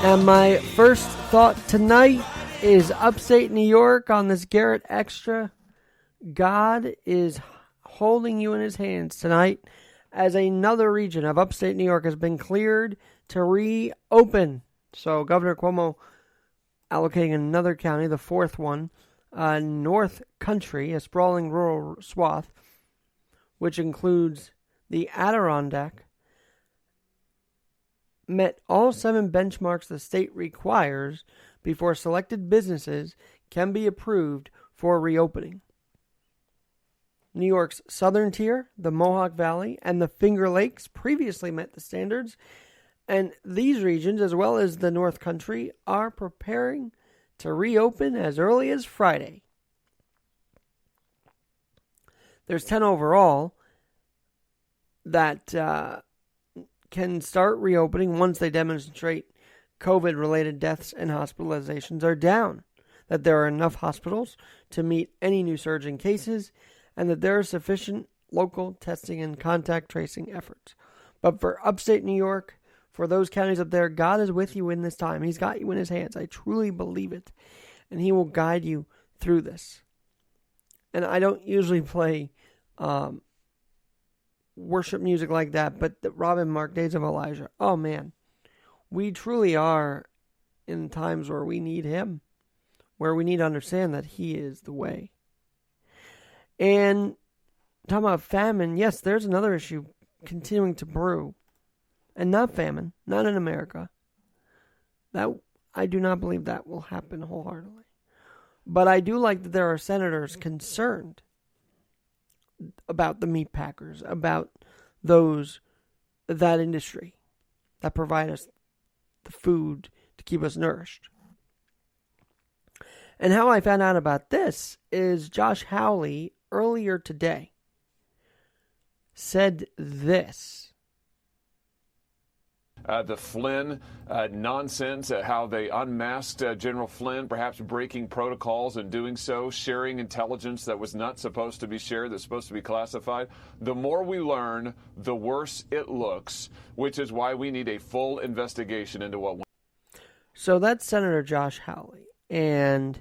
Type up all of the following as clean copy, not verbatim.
And my first thought tonight is upstate New York on this Garrett Extra. God is holding you in his hands tonight as another region of upstate New York has been cleared to reopen. So Governor Cuomo allocating another county, the fourth one, North Country, a sprawling rural swath, which includes the Adirondack, met all 7 benchmarks the state requires before selected businesses can be approved for reopening. New York's southern tier, the Mohawk Valley, and the Finger Lakes previously met the standards, and these regions, as well as the North Country, are preparing to reopen as early as Friday. There's 10 overall that can start reopening once they demonstrate COVID-related deaths and hospitalizations are down, that there are enough hospitals to meet any new surge in cases, and that there are sufficient local testing and contact tracing efforts. But for upstate New York, for those counties up there, God is with you in this time. He's got you in his hands. I truly believe it. And he will guide you through this. And I don't usually play worship music like that, but the Robin Mark, Days of Elijah. Oh man, we truly are in times where we need him, where we need to understand that he is the way. And talking about famine, yes, there's another issue continuing to brew. And not famine, not in America. That I do not believe that will happen wholeheartedly. But I do like that there are senators concerned about the meat packers, about that industry that provide us the food to keep us nourished. And how I found out about this is Josh Hawley earlier today said this. The Flynn nonsense, how they unmasked General Flynn, perhaps breaking protocols and doing so, sharing intelligence that was not supposed to be shared, that's supposed to be classified. The more we learn, the worse it looks, which is why we need a full investigation into what went. So that's Senator Josh Hawley. And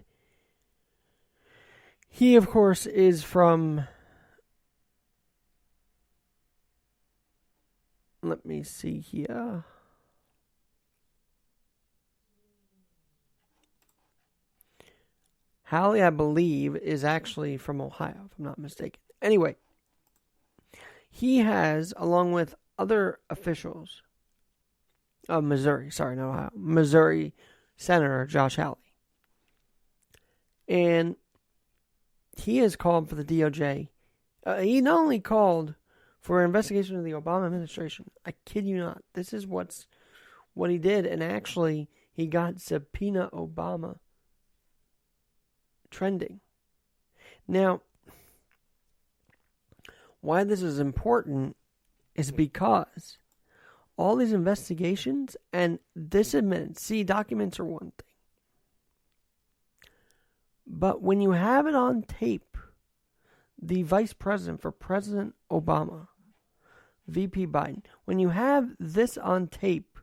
he, of course, is from... Let me see here. Hawley, I believe, is actually from Ohio, if I'm not mistaken. Anyway, he has, along with other officials of Missouri, sorry, not Ohio, Missouri Senator Josh Hawley. And he has called for the DOJ. He not only called for an investigation of the Obama administration. I kid you not. This is what he did. And actually, he got Subpoena Obama trending. Now, why this is important is because all these investigations and this admitted, see, documents are one thing. But when you have it on tape, the vice president for President Obama, VP Biden, when you have this on tape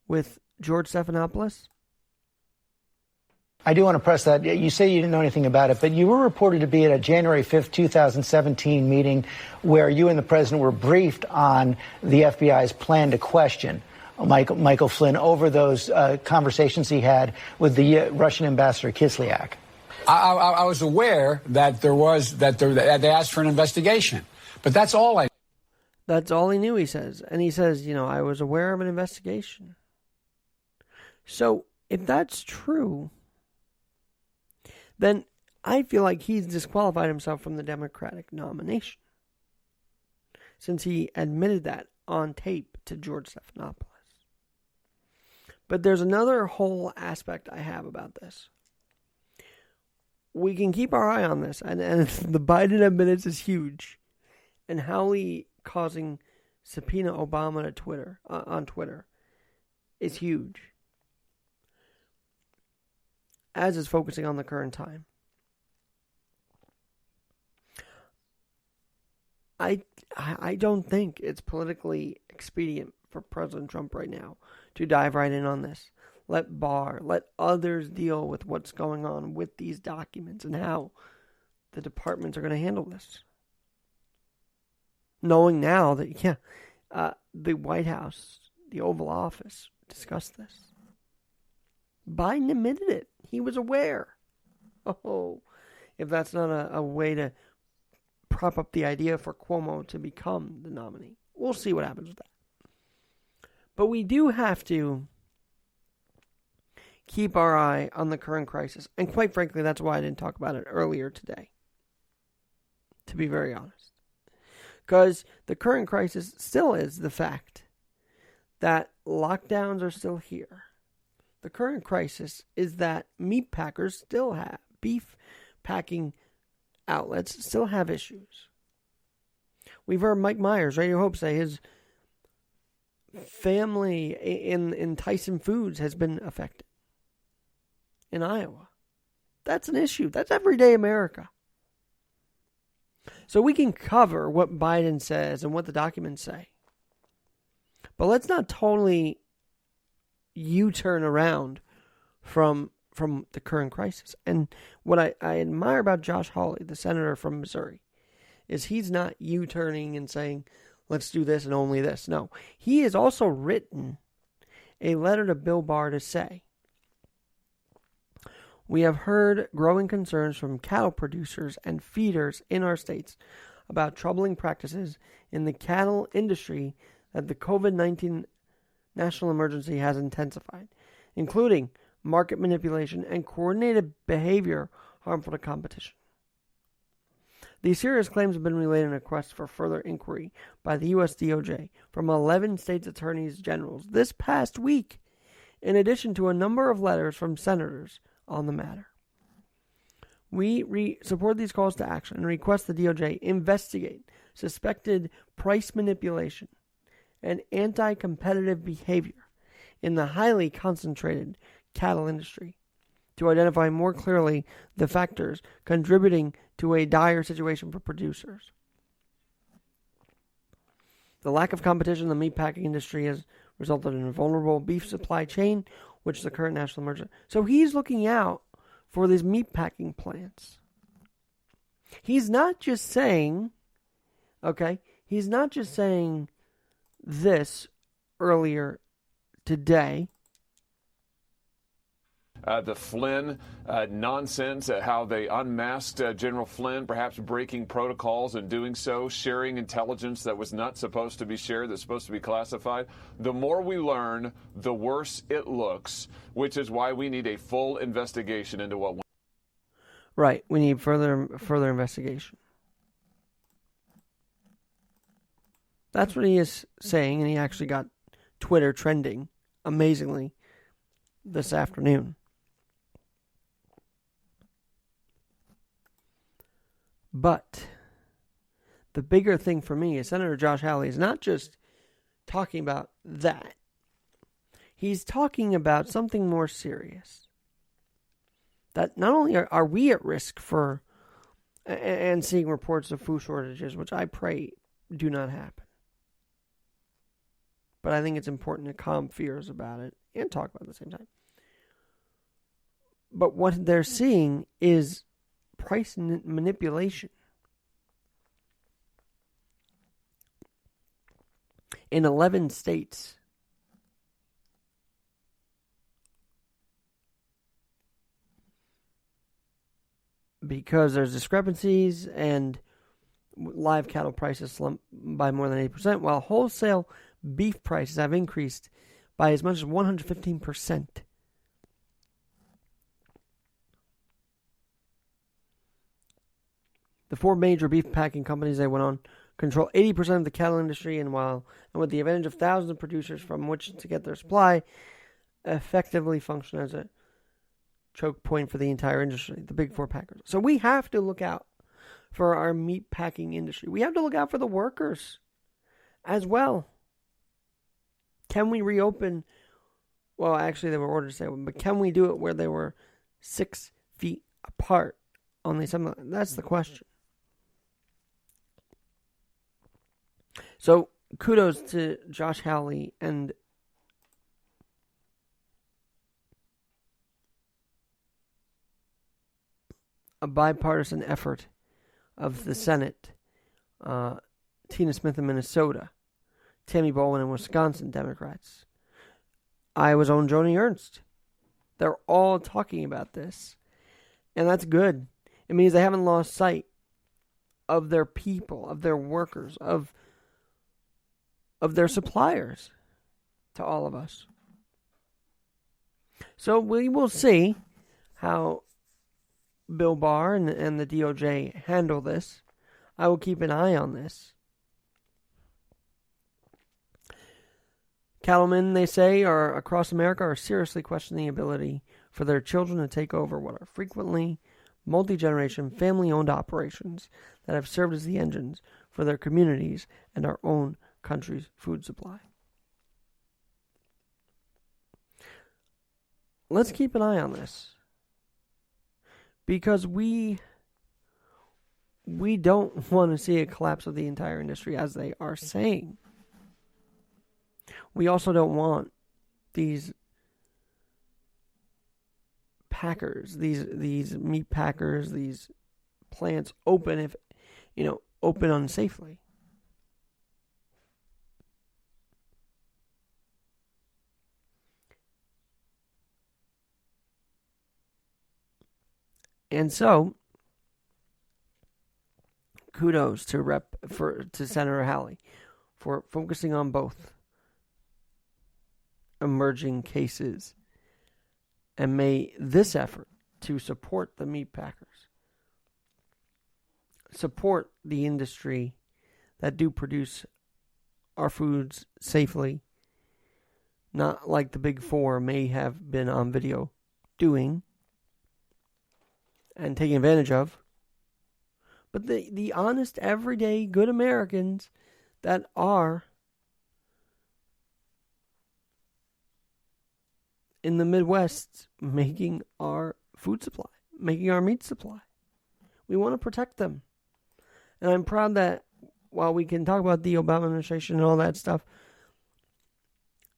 with George Stephanopoulos. I do want to press that. You say you didn't know anything about it, but you were reported to be at a January 5th, 2017 meeting where you and the president were briefed on the FBI's plan to question Michael Flynn over those conversations he had with the Russian ambassador Kislyak. I was aware that they asked for an investigation, but that's all I. That's all he knew, he says. And he says, I was aware of an investigation. So, if that's true, then I feel like he's disqualified himself from the Democratic nomination, since he admitted that on tape to George Stephanopoulos. But there's another whole aspect I have about this. We can keep our eye on this, and the Biden admittance is huge. And Hawley causing subpoena Obama to Twitter on Twitter is huge, as is focusing on the current time. I don't think it's politically expedient for President Trump right now to dive right in on this. let Barr, let others deal with what's going on with these documents and how the departments are going to handle this. Knowing now that, the White House, the Oval Office, discussed this. Biden admitted it. He was aware. Oh, if that's not a way to prop up the idea for Cuomo to become the nominee. We'll see what happens with that. But we do have to keep our eye on the current crisis. And quite frankly, that's why I didn't talk about it earlier today. To be very honest. Because the current crisis still is the fact that lockdowns are still here. The current crisis is that meat packers still have, beef packing outlets still have issues. We've heard Mike Myers, Radio Hope, say his family in Tyson Foods has been affected in Iowa. That's an issue. That's everyday America. So we can cover what Biden says and what the documents say. But let's not totally U-turn around from the current crisis. And what I admire about Josh Hawley, the senator from Missouri, is he's not U-turning and saying, let's do this and only this. No, he has also written a letter to Bill Barr to say, we have heard growing concerns from cattle producers and feeders in our states about troubling practices in the cattle industry that the COVID-19 national emergency has intensified, including market manipulation and coordinated behavior harmful to competition. These serious claims have been relayed in a request for further inquiry by the U.S. DOJ from 11 states' attorneys generals this past week, in addition to a number of letters from senators on the matter. We support these calls to action and request the DOJ investigate suspected price manipulation and anti-competitive behavior in the highly concentrated cattle industry to identify more clearly the factors contributing to a dire situation for producers. The lack of competition in the meatpacking industry has resulted in a vulnerable beef supply chain, which is the current national emergency. So he's looking out for these meatpacking plants. He's not just saying, he's not just saying this earlier today. The Flynn nonsense, how they unmasked General Flynn, perhaps breaking protocols and doing so, sharing intelligence that was not supposed to be shared, that's supposed to be classified. The more we learn, the worse it looks, which is why we need a full investigation into what went. Right, we need further investigation. That's what he is saying, and he actually got Twitter trending, amazingly, this afternoon. But the bigger thing for me is Senator Josh Hawley is not just talking about that. He's talking about something more serious. That not only are we at risk for and seeing reports of food shortages, which I pray do not happen. But I think it's important to calm fears about it and talk about it at the same time. But what they're seeing is price manipulation in 11 states. Because there's discrepancies and live cattle prices slumped by more than 80%, while wholesale beef prices have increased by as much as 115%. The four major beef packing companies, they went on, control 80% of the cattle industry, and with the advantage of thousands of producers from which to get their supply, effectively function as a choke point for the entire industry, the big four packers. So we have to look out for our meat packing industry. We have to look out for the workers as well. Can we reopen? Well, actually, they were ordered to say, but can we do it where they were 6 feet apart on the assembly line? That's the question. So kudos to Josh Hawley and a bipartisan effort of the Senate, Tina Smith in Minnesota, Tammy Baldwin in Wisconsin, Democrats, Iowa's own Joni Ernst. They're all talking about this. And that's good. It means they haven't lost sight of their people, of their workers, of their suppliers to all of us. So we will see how Bill Barr and the DOJ handle this. I will keep an eye on this. Cattlemen, they say, across America are seriously questioning the ability for their children to take over what are frequently multi-generation, family-owned operations that have served as the engines for their communities and our own country's food supply. Let's keep an eye on this, because we don't want to see a collapse of the entire industry, as they are saying. We also don't want these packers, these meat packers, these plants open open unsafely. And so, kudos to Senator Hawley for focusing on both emerging cases, and may this effort to support the meat packers, support the industry that do produce our foods safely, not like the big four may have been on video doing and taking advantage of, but the honest, everyday, good Americans that are in the Midwest making our food supply, making our meat supply. We want to protect them. And I'm proud that while we can talk about the Obama administration and all that stuff,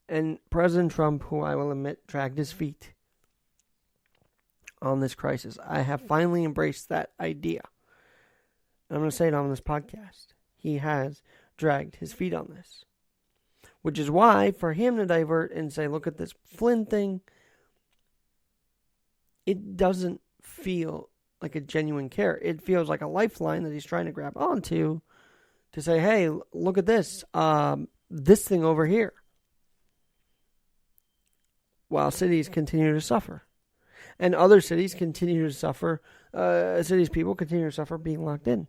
and President Trump, who I will admit dragged his feet on this crisis, I have finally embraced that idea. And I'm going to say it on this podcast. He has dragged his feet on this. Which is why, for him to divert and say, look at this Flynn thing, it doesn't feel like a genuine care. It feels like a lifeline that he's trying to grab onto to say, hey, look at this, this thing over here. While cities continue to suffer. And other cities continue to suffer, people continue to suffer being locked in.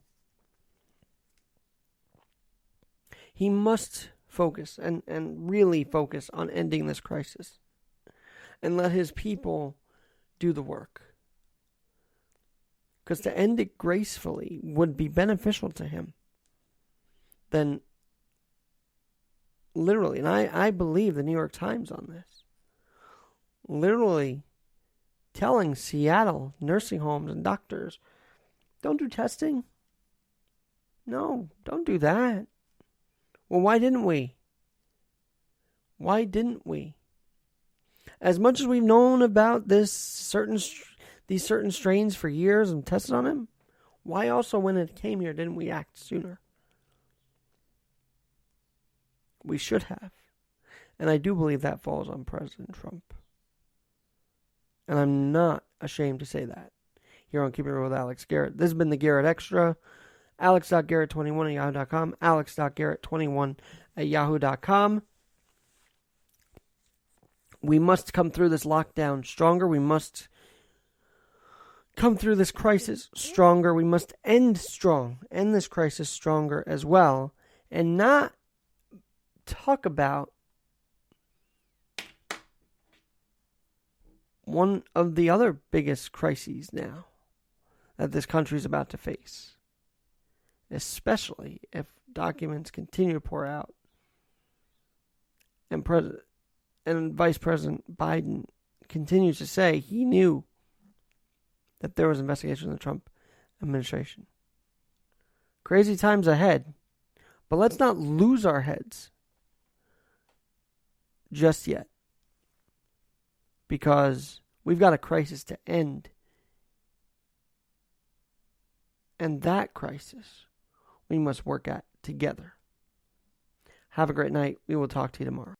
He must focus and really focus on ending this crisis and let his people do the work. Because to end it gracefully would be beneficial to him. Then, literally, and I believe the New York Times on this, literally telling Seattle nursing homes and doctors, don't do testing. No, don't do that. Well, why didn't we? Why didn't we? As much as we've known about these certain strains for years and tested on them, why also when it came here didn't we act sooner? We should have. And I do believe that falls on President Trump. And I'm not ashamed to say that here on Keeping It Real with Alex Garrett. This has been the Garrett Extra. Alex.Garrett21 at yahoo.com. Alex.Garrett21 at yahoo.com. We must come through this lockdown stronger. We must come through this crisis stronger. We must end this crisis stronger as well. And not talk about one of the other biggest crises now that this country is about to face. Especially if documents continue to pour out. And Vice President Biden continues to say he knew that there was investigation in the Trump administration. Crazy times ahead. But let's not lose our heads just yet. Because we've got a crisis to end And that crisis we must work at together. Have a great night. We will talk to you tomorrow.